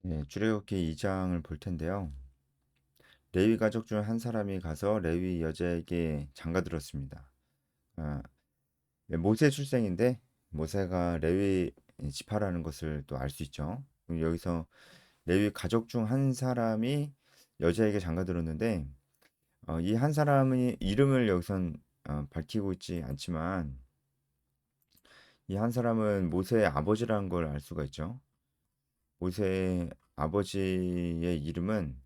네, 출애굽기 2장을 볼 텐데요. 레위 가족 중 한 사람이 가서 레위 여자에게 장가들었습니다. 아, 네, 모세 출생인데 모세가 레위 지파라는 것을 또 알 수 있죠. 그럼 여기서 레위 가족 중 한 사람이 여자에게 장가들었는데 이 한 사람의 이름을 여기선 밝히고 있지 않지만 이 한 사람은 모세의 아버지라는 걸 알 수가 있죠. 모세의 아버지의 이름은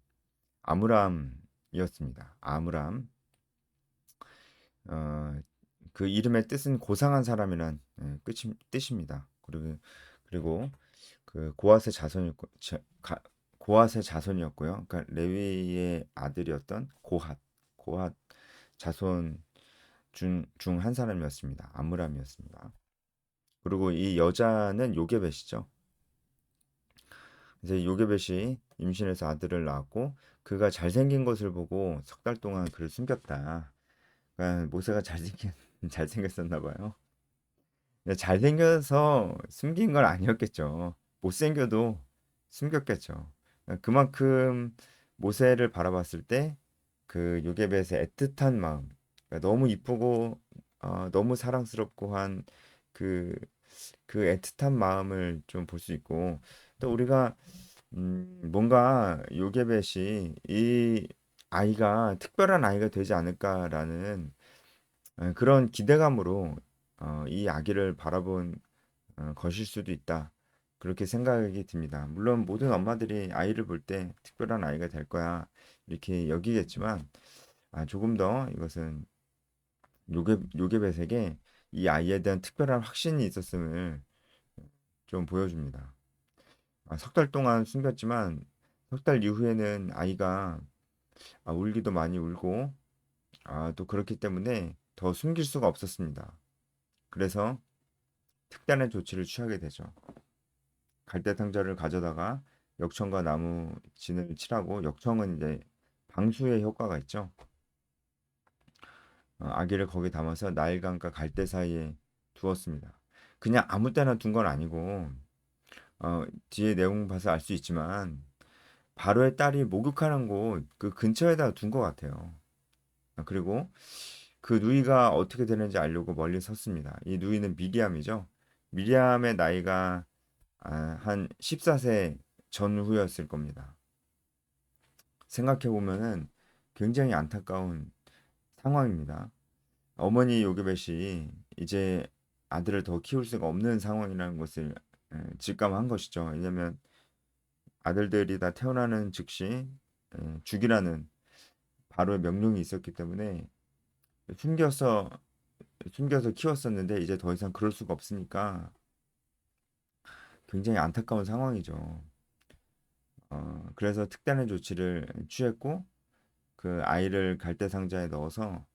아므람이었습니다. 아므람. 어, 그 이름의 뜻은 고상한 사람이란 뜻입니다. 그리고 그 고핫의 자손이었고요. 그러니까 레위의 아들이었던 고핫 자손 중 한 사람이었습니다. 아므람이었습니다. 그리고 이 여자는 요게벳이죠. 그래서 요게벳이 임신해서 아들을 낳았고 그가 잘생긴 것을 보고 석 달 동안 그를 숨겼다. 그러니까 모세가 잘생겼었나 봐요. 근데 잘생겨서 숨긴 건 아니었겠죠. 못생겨도 숨겼겠죠. 그만큼 모세를 바라봤을 때 그 요게벳의 애틋한 마음, 그러니까 너무 이쁘고 너무 사랑스럽고 한 그 그 애틋한 마음을 좀 볼 수 있고 또 우리가 뭔가 요게벳이 이 아이가 특별한 아이가 되지 않을까라는 그런 기대감으로 이 아기를 바라본 것일 수도 있다. 그렇게 생각이 듭니다. 물론 모든 엄마들이 아이를 볼 때 특별한 아이가 될 거야. 이렇게 여기겠지만 조금 더 이것은 요게벳에게 이 아이에 대한 특별한 확신이 있었음을 좀 보여줍니다. 석 달 동안 숨겼지만 석 달 이후에는 아이가 울기도 많이 울고 또 그렇기 때문에 더 숨길 수가 없었습니다. 그래서 특단의 조치를 취하게 되죠. 갈대 상자를 가져다가 역청과 나무 진을 칠하고 역청은 이제 방수의 효과가 있죠. 아기를 거기 담아서 나일강과 갈대 사이에 두었습니다. 그냥 아무 때나 둔 건 아니고 뒤에 내용 봐서 알 수 있지만 바로의 딸이 목욕하는 곳 그 근처에다 둔 것 같아요. 그리고 그 누이가 어떻게 되는지 알려고 멀리 섰습니다. 이 누이는 미리암이죠. 미리암의 나이가 한 14세 전후였을 겁니다. 생각해 보면은 굉장히 안타까운 상황입니다. 어머니 요게벳이 이제 아들을 더 키울 수가 없는 상황이라는 것을 직감한 것이죠. 왜냐하면 아들들이 다 태어나는 즉시 죽이라는 바로의 명령이 있었기 때문에 숨겨서 숨겨서 키웠었는데 이제 더 이상 그럴 수가 없으니까 굉장히 안타까운 상황이죠. 그래서 특단의 조치를 취했고 그 아이를 갈대 상자에 넣어서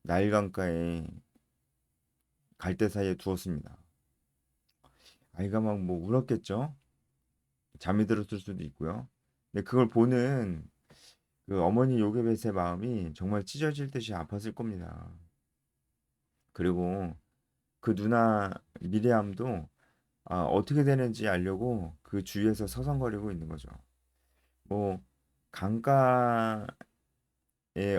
나일 강가에 갈대 사이에 두었습니다. 아이가 막 뭐 울었겠죠. 잠이 들었을 수도 있고요. 근데 그걸 보는 그 어머니 요게벳의 마음이 정말 찢어질 듯이 아팠을 겁니다. 그리고 그 누나 미리암도 어떻게 되는지 알려고 그 주위에서 서성거리고 있는 거죠. 뭐 강가의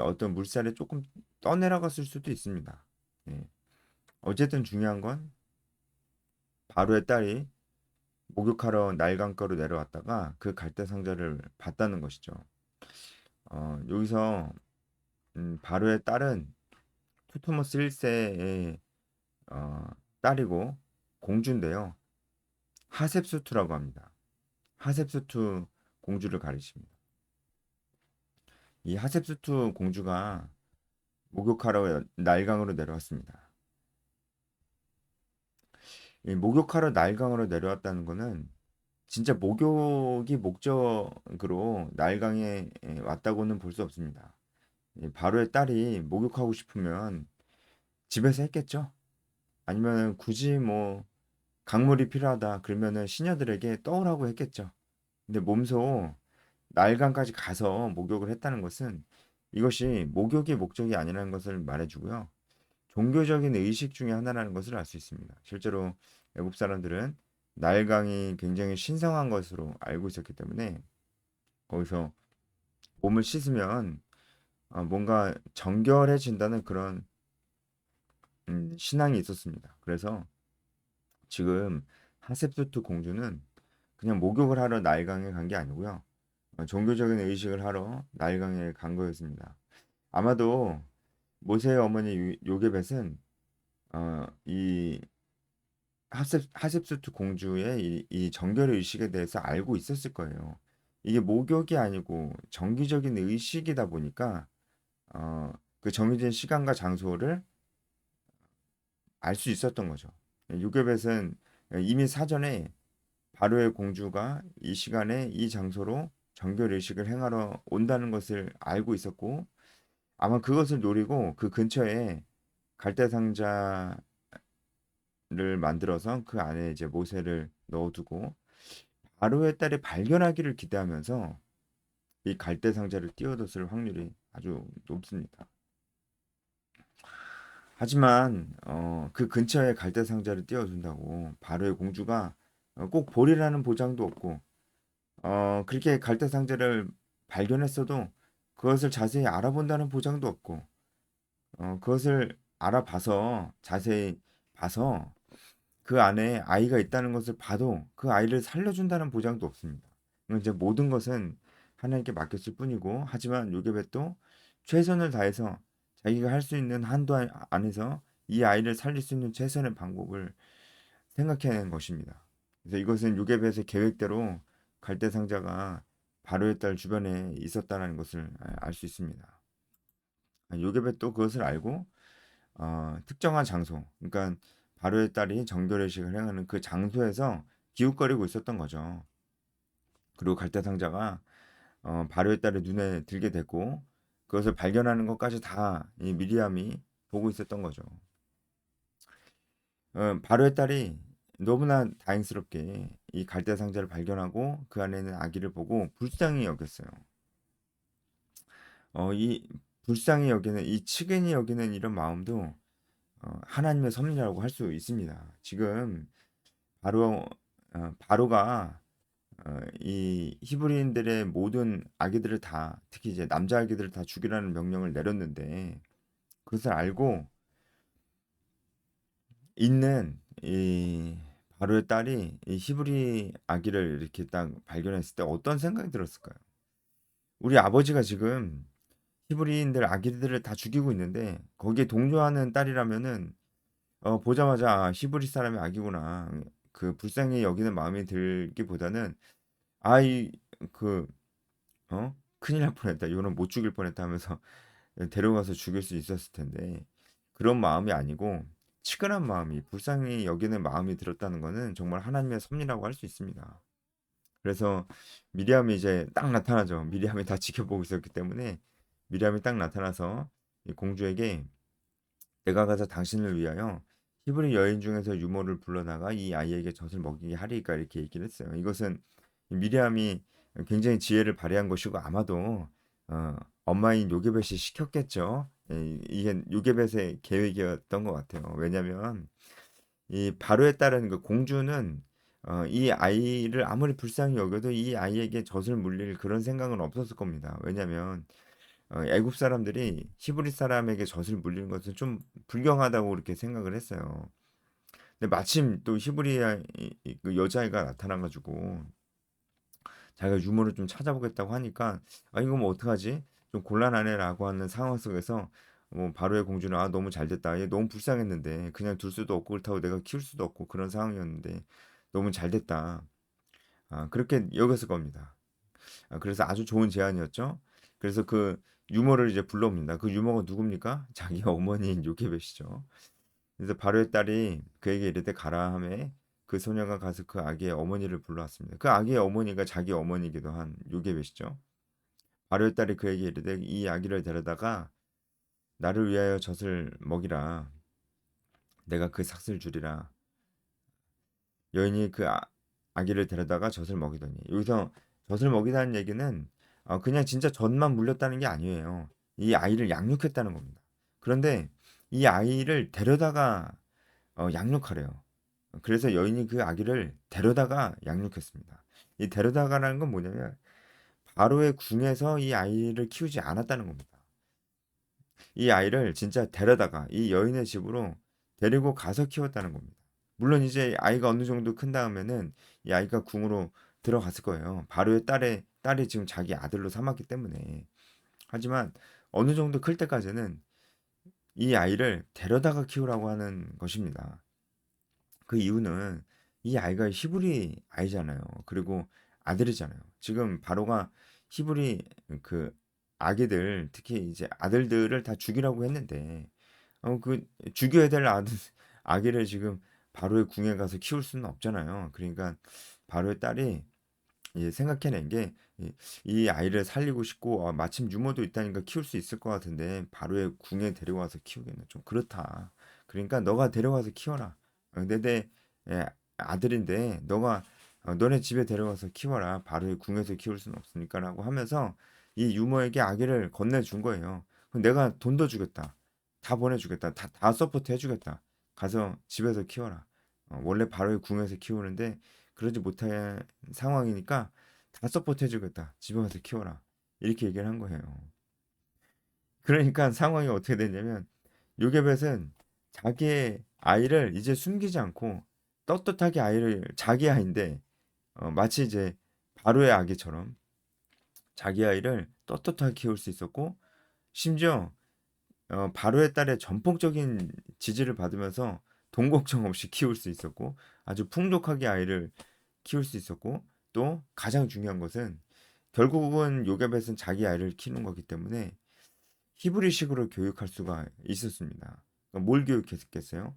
어떤 물살에 조금 떠내려갔을 수도 있습니다. 예. 어쨌든 중요한 건 바로의 딸이 목욕하러 날강가로 내려왔다가 그 갈대 상자를 봤다는 것이죠. 여기서 바로의 딸은 투토머스 1세의 딸이고 공주인데요. 하셉수투라고 합니다. 하셉수투 공주를 가리킵니다. 이 하셉수투 공주가 목욕하러 날강으로 내려왔습니다. 이 목욕하러 날강으로 내려왔다는 것은 진짜 목욕이 목적으로 날강에 왔다고는 볼 수 없습니다. 바로의 딸이 목욕하고 싶으면 집에서 했겠죠. 아니면 굳이 뭐 강물이 필요하다 그러면은 시녀들에게 떠오라고 했겠죠. 근데 몸소 날강까지 가서 목욕을 했다는 것은 이것이 목욕이 목적이 아니라는 것을 말해주고요. 종교적인 의식 중에 하나라는 것을 알 수 있습니다. 실제로 외국 사람들은 나일강이 굉장히 신성한 것으로 알고 있었기 때문에 거기서 몸을 씻으면 뭔가 정결해진다는 그런 신앙이 있었습니다. 그래서 지금 하셉스투 공주는 그냥 목욕을 하러 나일강에 간 게 아니고요. 종교적인 의식을 하러 나일강에 간 거였습니다. 아마도 모세의 어머니 요게벳은 이 하셉스투 공주의 이 정결 의식에 대해서 알고 있었을 거예요. 이게 목욕이 아니고 정기적인 의식이다 보니까 그 정해진 시간과 장소를 알 수 있었던 거죠. 요게벳은 이미 사전에 바로의 공주가 이 시간에 이 장소로 정결 의식을 행하러 온다는 것을 알고 있었고 아마 그것을 노리고 그 근처에 갈대 상자를 만들어서 그 안에 이제 모세를 넣어두고 바로의 딸이 발견하기를 기대하면서 이 갈대 상자를 띄워뒀을 확률이 아주 높습니다. 하지만 그 근처에 갈대 상자를 띄워둔다고 바로의 공주가 꼭 보리라는 보장도 없고 그렇게 갈대 상자를 발견했어도 그것을 자세히 알아본다는 보장도 없고 그것을 알아봐서 자세히 봐서 그 안에 아이가 있다는 것을 봐도 그 아이를 살려준다는 보장도 없습니다. 이제 모든 것은 하나님께 맡겼을 뿐이고 하지만 요게벳도 최선을 다해서 자기가 할 수 있는 한도 안에서 이 아이를 살릴 수 있는 최선의 방법을 생각해낸 것입니다. 그래서 이것은 요게벳의 계획대로 갈대 상자가 바로의 딸 주변에 있었다는 것을 알 수 있습니다. 요게벳도 그것을 알고 특정한 장소, 그러니까 바로의 딸이 정결의식을 행하는 그 장소에서 기웃거리고 있었던 거죠. 그리고 갈대 상자가 바로의 딸의 눈에 들게 됐고 그것을 발견하는 것까지 다 이 미리암이 보고 있었던 거죠. 바로의 딸이 너무나 다행스럽게 이 갈대 상자를 발견하고 그 안에는 아기를 보고 불쌍히 여겼어요. 이 불쌍히 여기는 이 측은히 여기는 이런 마음도 하나님의 섭리라고 할 수 있습니다. 지금 바로가 이 히브리인들의 모든 아기들을 다 특히 이제 남자 아기들을 다 죽이라는 명령을 내렸는데 그것을 알고 있는 이 바로의 딸이 이 히브리 아기를 이렇게 딱 발견했을 때 어떤 생각이 들었을까요? 우리 아버지가 지금 히브리인들 아기들을 다 죽이고 있는데 거기에 동조하는 딸이라면은 보자마자 히브리 사람의 아기구나. 그 불쌍히 여기는 마음이 들기보다는 아이 그 큰일 날 뻔했다. 이거는 못 죽일 뻔했다 하면서 데려가서 죽일 수 있었을 텐데 그런 마음이 아니고 치근한 마음이 불쌍히 여기는 마음이 들었다는 것은 정말 하나님의 섭리라고 할 수 있습니다. 그래서 미리암이 이제 딱 나타나죠. 미리암이 다 지켜보고 있었기 때문에 미리암이 딱 나타나서 이 공주에게 내가 가서 당신을 위하여 히브리 여인 중에서 유모를 불러다가 이 아이에게 젖을 먹이게 하리까 이렇게 얘기를 했어요. 이것은 미리암이 굉장히 지혜를 발휘한 것이고 아마도 엄마인 요게벳이 시켰겠죠. 이게 요게벳의 계획이었던 것 같아요. 왜냐하면 이 바로에 따른 그 공주는 이 아이를 아무리 불쌍히 여겨도 이 아이에게 젖을 물릴 그런 생각은 없었을 겁니다. 왜냐하면 애굽 사람들이 히브리 사람에게 젖을 물리는 것은 좀 불경하다고 그렇게 생각을 했어요. 근데 마침 또 히브리 그 여자아이가 나타나가지고 자기가 유머를 좀 찾아보겠다고 하니까 이거 뭐 어떡하지? 좀 곤란하네라고 하는 상황 속에서 뭐 바로의 공주는 너무 잘 됐다. 얘 너무 불쌍했는데 그냥 둘 수도 없고 그렇다고 내가 키울 수도 없고 그런 상황이었는데 너무 잘 됐다. 그렇게 여겼을 겁니다. 그래서 아주 좋은 제안이었죠. 그래서 그 유머를 이제 불러옵니다. 그 유머가 누굽니까? 자기 어머니인 요케벳이죠. 그래서 바로의 딸이 그에게 이르되 가라 하매 그 소녀가 가서 그 아기의 어머니를 불러왔습니다. 그 아기의 어머니가 자기 어머니이기도 한 요게벳이죠. 바로의 딸이 그에게 이르되 이 아기를 데려다가 나를 위하여 젖을 먹이라. 내가 그 삭슬 주리라. 여인이 그 아기를 데려다가 젖을 먹이더니 여기서 젖을 먹이다는 얘기는 그냥 진짜 젖만 물렸다는 게 아니에요. 이 아이를 양육했다는 겁니다. 그런데 이 아이를 데려다가 양육하래요. 그래서 여인이 그 아기를 데려다가 양육했습니다. 이 데려다가라는 건 뭐냐면 바로의 궁에서 이 아이를 키우지 않았다는 겁니다. 이 아이를 진짜 데려다가 이 여인의 집으로 데리고 가서 키웠다는 겁니다. 물론 이제 아이가 어느 정도 큰 다음에는 이 아이가 궁으로 들어갔을 거예요. 바로의 딸이 지금 자기 아들로 삼았기 때문에. 하지만 어느 정도 클 때까지는 이 아이를 데려다가 키우라고 하는 것입니다. 그 이유는 이 아이가 히브리 아이잖아요. 그리고 아들이잖아요. 지금 바로가 히브리 그 아기들, 특히 이제 아들들을 다 죽이라고 했는데, 그 죽여야 될 아기를 지금 바로의 궁에 가서 키울 수는 없잖아요. 그러니까 바로의 딸이 생각해낸 게 이 아이를 살리고 싶고, 마침 유모도 있다니까 키울 수 있을 것 같은데 바로의 궁에 데려와서 키우기는 좀 그렇다. 그러니까 너가 데려와서 키워라. 내 예, 아들인데 너네 집에 데려가서 키워라. 바로의 궁에서 키울 수는 없으니까라고 하면서 이 유모에게 아기를 건네준 거예요. 그럼 내가 돈 더 주겠다. 다 보내주겠다. 다 서포트 해주겠다. 가서 집에서 키워라. 원래 바로의 궁에서 키우는데 그러지 못한 상황이니까 다 서포트 해주겠다. 집에 가서 키워라. 이렇게 얘기를 한 거예요. 그러니까 상황이 어떻게 됐냐면 요게벳은 자기의 아이를 이제 숨기지 않고 떳떳하게 아이를 자기 아이인데 마치 이제 바로의 아기처럼 자기 아이를 떳떳하게 키울 수 있었고 심지어 바로의 딸의 전폭적인 지지를 받으면서 돈 걱정 없이 키울 수 있었고 아주 풍족하게 아이를 키울 수 있었고 또 가장 중요한 것은 결국은 요게벳은 자기 아이를 키우는 거기 때문에 히브리식으로 교육할 수가 있었습니다. 그러니까 뭘 교육했겠어요?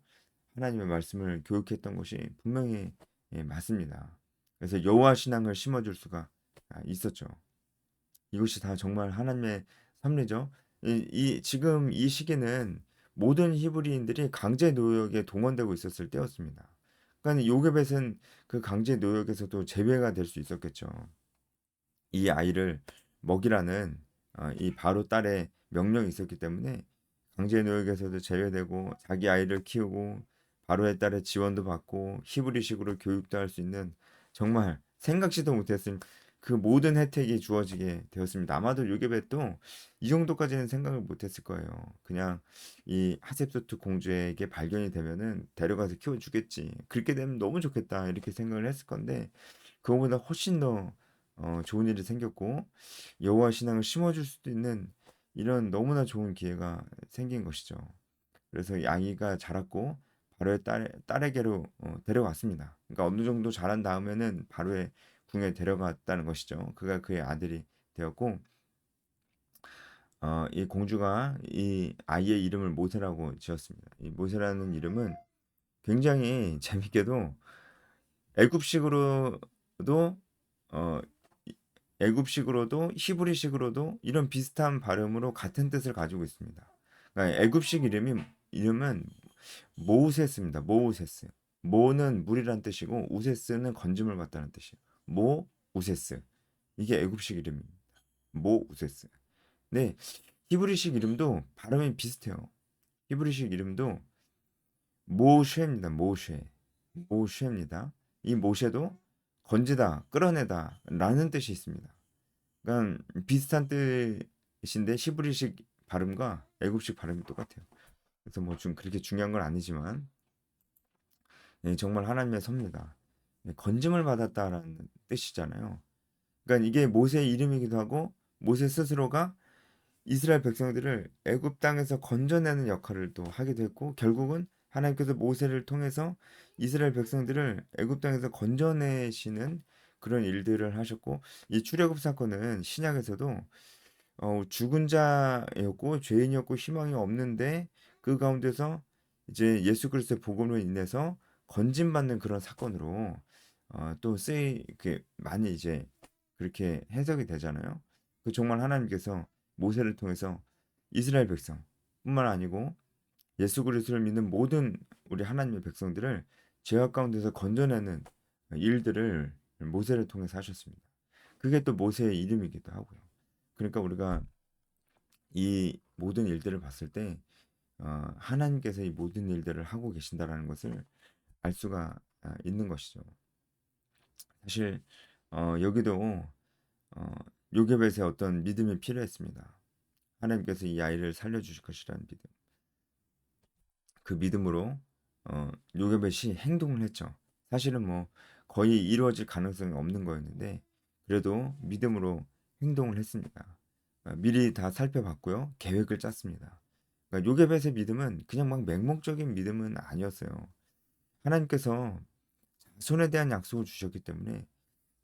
하나님의 말씀을 교육했던 것이 분명히 맞습니다. 그래서 여호와 신앙을 심어줄 수가 있었죠. 이것이 다 정말 하나님의 섭리죠. 지금 이 시기는 모든 히브리인들이 강제 노역에 동원되고 있었을 때였습니다. 그러니까 요게벳은 그 강제 노역에서도 제외가 될 수 있었겠죠. 이 아이를 먹이라는 이 바로 딸의 명령이 있었기 때문에 강제 노역에서도 제외되고 자기 아이를 키우고 바로의 딸의 지원도 받고 히브리식으로 교육도 할 수 있는 정말 생각지도 못했을 그 모든 혜택이 주어지게 되었습니다. 아마도 요게벳도 이 정도까지는 생각을 못했을 거예요. 그냥 이 하셉소트 공주에게 발견이 되면은 데려가서 키워주겠지. 그렇게 되면 너무 좋겠다 이렇게 생각을 했을 건데 그거보다 훨씬 더 좋은 일이 생겼고 여호와 신앙을 심어줄 수도 있는 이런 너무나 좋은 기회가 생긴 것이죠. 그래서 이 아이가 자랐고 바로의 딸에게로 데려갔습니다. 그러니까 어느 정도 자란 다음에는 바로의 궁에 데려갔다는 것이죠. 그가 그의 아들이 되었고 이 공주가 이 아이의 이름을 모세라고 지었습니다. 이 모세라는 이름은 굉장히 재밌게도 애굽식으로도 어, 애굽식으로도 히브리식으로도 이런 비슷한 발음으로 같은 뜻을 가지고 있습니다. 그러니까 애굽식 이름은 모우세스입니다. 모우세스. 모는 물이란 뜻이고 우세스는 건짐을 받다는 뜻이에요. 모 우세스. 이게 애굽식 이름입니다. 모 우세스. 네, 히브리식 이름도 발음이 비슷해요. 히브리식 이름도 모쉐입니다. 모쉐. 모쉐입니다. 이 모쉐도 건지다, 끌어내다 라는 뜻이 있습니다. 그러니까 비슷한 뜻인데 히브리식 발음과 애굽식 발음이 똑같아요. 그래서 뭐 좀 그렇게 중요한 건 아니지만 정말 하나님의 섭리다. 건짐을 받았다라는 뜻이잖아요. 그러니까 이게 모세의 이름이기도 하고 모세 스스로가 이스라엘 백성들을 애굽 땅에서 건져내는 역할을 또 하기도 했고 결국은 하나님께서 모세를 통해서 이스라엘 백성들을 애굽 땅에서 건져내시는 그런 일들을 하셨고 이 출애굽 사건은 신약에서도 죽은 자였고 죄인이었고 희망이 없는데 그 가운데서 이제 예수 그리스도의 복음으로 인해서 건진받는 그런 사건으로 또 많이 이제 그렇게 해석이 되잖아요. 그 정말 하나님께서 모세를 통해서 이스라엘 백성뿐만 아니고 예수 그리스도를 믿는 모든 우리 하나님의 백성들을 죄악 가운데서 건져내는 일들을 모세를 통해서 하셨습니다. 그게 또 모세의 이름이기도 하고요. 그러니까 우리가 이 모든 일들을 봤을 때 하나님께서 이 모든 일들을 하고 계신다라는 것을 알 수가 있는 것이죠. 사실 여기도 어, 요게벳의 어떤 믿음이 필요했습니다. 하나님께서 이 아이를 살려주실 것이라는 믿음. 그 믿음으로 요게벳이 행동을 했죠. 사실은 뭐 거의 이루어질 가능성이 없는 거였는데 그래도 믿음으로 행동을 했습니다. 미리 다 살펴봤고요. 계획을 짰습니다. 그러니까 요게벳의 믿음은 그냥 막 맹목적인 믿음은 아니었어요. 하나님께서 자손에 대한 약속을 주셨기 때문에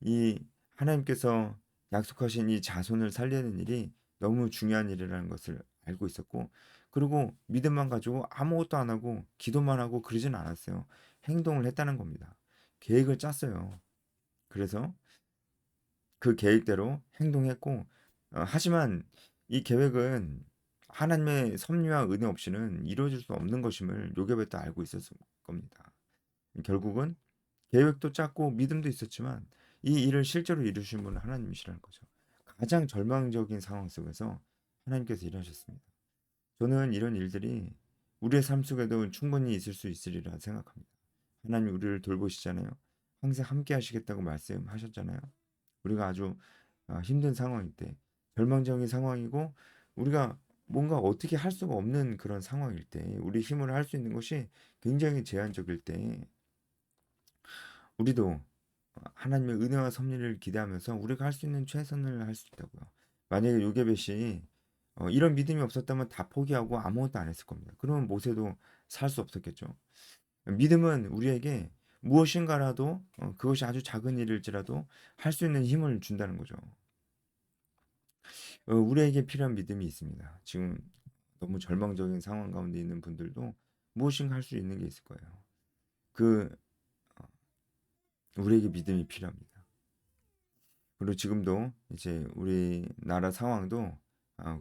이 하나님께서 약속하신 이 자손을 살리는 일이 너무 중요한 일이라는 것을 알고 있었고, 그리고 믿음만 가지고 아무것도 안 하고 기도만 하고 그러진 않았어요. 행동을 했다는 겁니다. 계획을 짰어요. 그래서 그 계획대로 행동했고, 하지만 이 계획은 하나님의 섭리와 은혜 없이는 이루어질 수 없는 것임을 요게벳도 알고 있었을 겁니다. 결국은 계획도 짰고 믿음도 있었지만 이 일을 실제로 이루신 분은 하나님이시라는 거죠. 가장 절망적인 상황 속에서 하나님께서 일하셨습니다. 저는 이런 일들이 우리의 삶 속에도 충분히 있을 수 있으리라 생각합니다. 하나님 우리를 돌보시잖아요. 항상 함께 하시겠다고 말씀하셨잖아요. 우리가 아주 힘든 상황일 때, 절망적인 상황이고 우리가 뭔가 어떻게 할 수가 없는 그런 상황일 때, 우리 힘으로 할 수 있는 것이 굉장히 제한적일 때 우리도 하나님의 은혜와 섭리를 기대하면서 우리가 할 수 있는 최선을 할 수 있다고요. 만약에 요게벳이 이런 믿음이 없었다면 다 포기하고 아무것도 안 했을 겁니다. 그러면 모세도 살 수 없었겠죠. 믿음은 우리에게 무엇인가라도 그것이 아주 작은 일일지라도 할 수 있는 힘을 준다는 거죠. 우리에게 필요한 믿음이 있습니다. 지금 너무 절망적인 상황 가운데 있는 분들도 무엇인가 할 수 있는 게 있을 거예요. 그 우리에게 믿음이 필요합니다. 그리고 지금도 이제 우리나라 상황도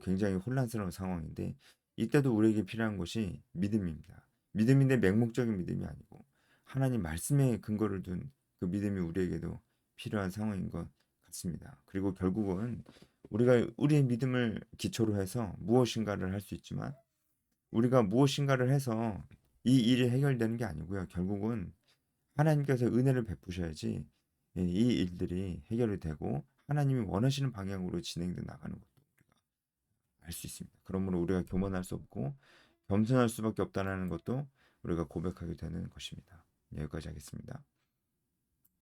굉장히 혼란스러운 상황인데 이때도 우리에게 필요한 것이 믿음입니다. 믿음인데 맹목적인 믿음이 아니고 하나님 말씀에 근거를 둔 그 믿음이 우리에게도 필요한 상황인 것 같습니다. 그리고 결국은 우리가 우리의 믿음을 기초로 해서 무엇인가를 할 수 있지만 우리가 무엇인가를 해서 이 일이 해결되는 게 아니고요. 결국은 하나님께서 은혜를 베푸셔야지 이 일들이 해결이 되고 하나님이 원하시는 방향으로 진행돼 나가는 것도 우리가 알 수 있습니다. 그러므로 우리가 교만할 수 없고 겸손할 수밖에 없다는 것도 우리가 고백하게 되는 것입니다. 여기까지 하겠습니다.